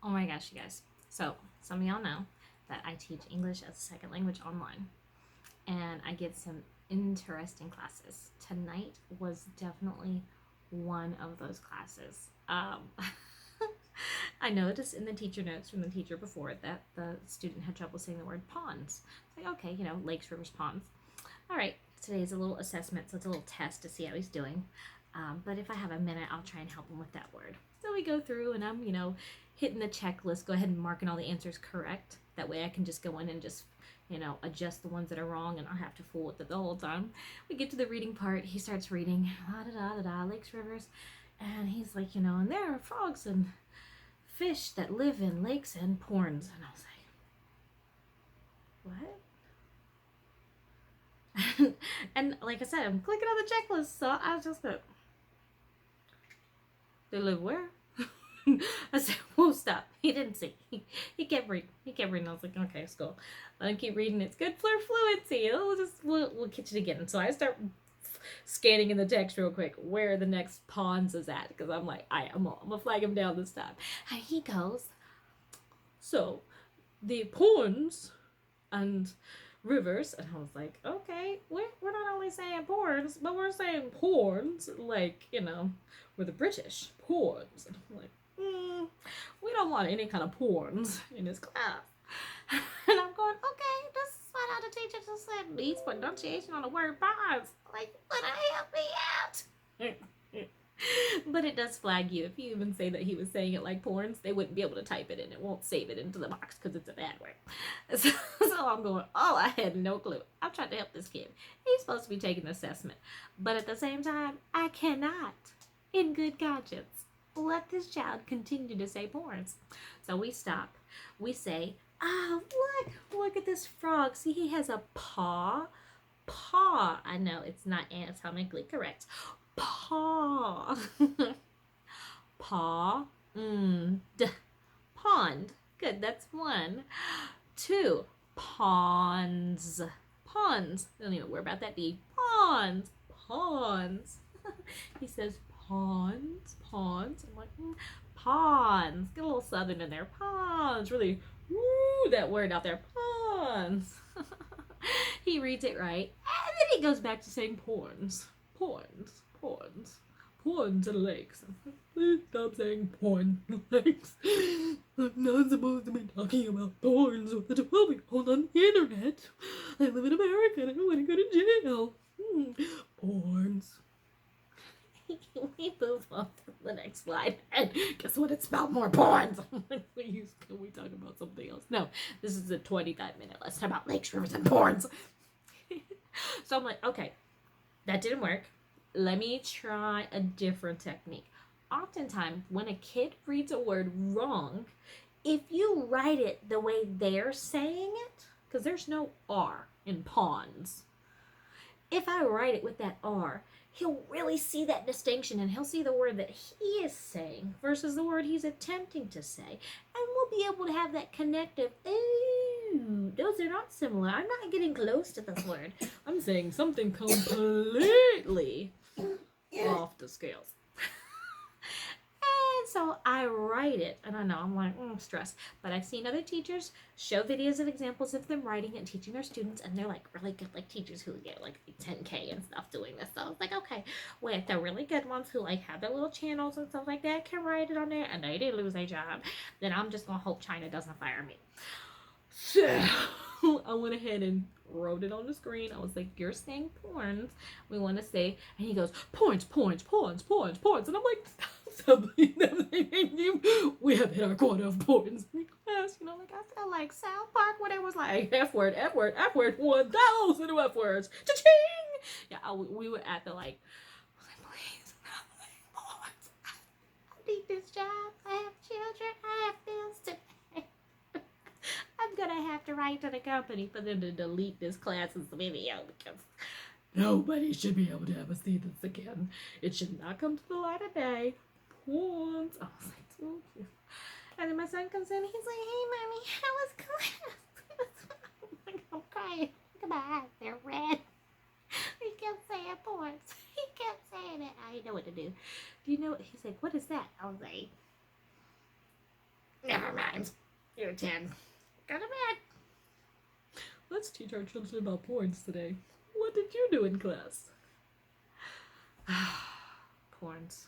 Oh my gosh, you guys. So, some of y'all know that I teach English as a second language online, and I get some interesting classes. Tonight was definitely one of those classes. I noticed in the teacher notes from the teacher before that the student had trouble saying the word ponds. It's like, okay, lakes, rivers, ponds. All right, today's a little assessment, so it's a little test to see how he's doing. But if I have a minute, I'll try and help him with that word. So we go through, and I'm, hitting the checklist, go ahead and marking all the answers correct. That way I can just go in and just, adjust the ones that are wrong and not have to fool with it the whole time. We get to the reading part. He starts reading, da da da da, lakes, rivers. And he's like, and there are frogs and fish that live in lakes and ponds. And I was like, what? And like I said, I'm clicking on the checklist, so I was just like, they live where? I said, whoa, stop. He didn't see. He kept reading. He kept reading. I was like, okay, let's go. Let him keep reading. It's good for fluency. We'll catch it again. So I start scanning in the text real quick where the next pawns is at, because I'm like, I'm gonna flag him down this time. And he goes, so the pawns and rivers, and I was like, okay, we're not only saying porns, but we're saying porns, like, we're the British porns. And I'm like, we don't want any kind of porns in this class. And I'm going, okay, this is what how the teacher just said needs pronunciation on the word porns. Like, would I help me out? But it does flag you. If you even say that he was saying it like porns, they wouldn't be able to type it in. It won't save it into the box because it's a bad word. So I'm going, oh, I had no clue. I'm trying to help this kid. He's supposed to be taking an assessment. But at the same time, I cannot, in good conscience, let this child continue to say porns. So we stop. We say, oh, look at this frog. See, he has a paw. Paw. I know it's not anatomically correct. Paw. Paw. Pond. Good, that's one. Two. Ponds. Ponds. I don't even worry about that D. Ponds. Ponds. He says ponds. Ponds. I'm like, ponds. Get a little southern in there. Ponds. Really, woo, that word out there. Ponds. He reads it right. And then he goes back to saying porns. Porns. Porns. Porns and lakes. Please stop saying porn lakes. I'm not supposed to be talking about porns with a 12-year-old on the internet. I live in America and I don't want to go to jail. Porns. We move on to the next slide. And guess what? It's about more porns. Please, can we talk about something else? No, this is a 25-minute lesson about lakes, rivers, and porns. So I'm like, okay, that didn't work. Let me try a different technique. Oftentimes, when a kid reads a word wrong, if you write it the way they're saying it, because there's no R in ponds, if I write it with that R, he'll really see that distinction and he'll see the word that he is saying versus the word he's attempting to say. And we'll be able to have that connective, ooh, those are not similar. I'm not getting close to this word. I'm saying something completely off the scales. And so I write it, and I know I'm like, stress. But I've seen other teachers show videos of examples of them writing and teaching their students, and they're like really good, like teachers who get like 10K and stuff doing this. So I was like, okay, wait, the really good ones who like have their little channels and stuff like that can write it on there, and they did lose their job. Then I'm just gonna hope China doesn't fire me. So I went ahead and wrote it on the screen. I was like, you're saying porns. We want to say, and he goes, porns, porns, porns, porns, porns. And I'm like, we have hit our quota of porns in class. Like I felt like South Park when it was like F word, F word, F word, 1,000 F words. Cha-ching! Yeah, we were at the like, please, porns. I need this job. I have children. I have bills to pay. I'm gonna have to write to the company for them to delete this class's video because nobody should be able to ever see this again. It should not come to the light of day. Porns. I was like, thank you. And then my son comes in. He's like, hey, mommy, how was class? I'm crying. Look at my eyes. They're red. He kept saying porns. He kept saying it. I didn't know what to do. Do you know? He's like, what is that? I was like, more rhymes. You're 10. Go to bed. Let's teach our children about porns today. What did you do in class? Porns.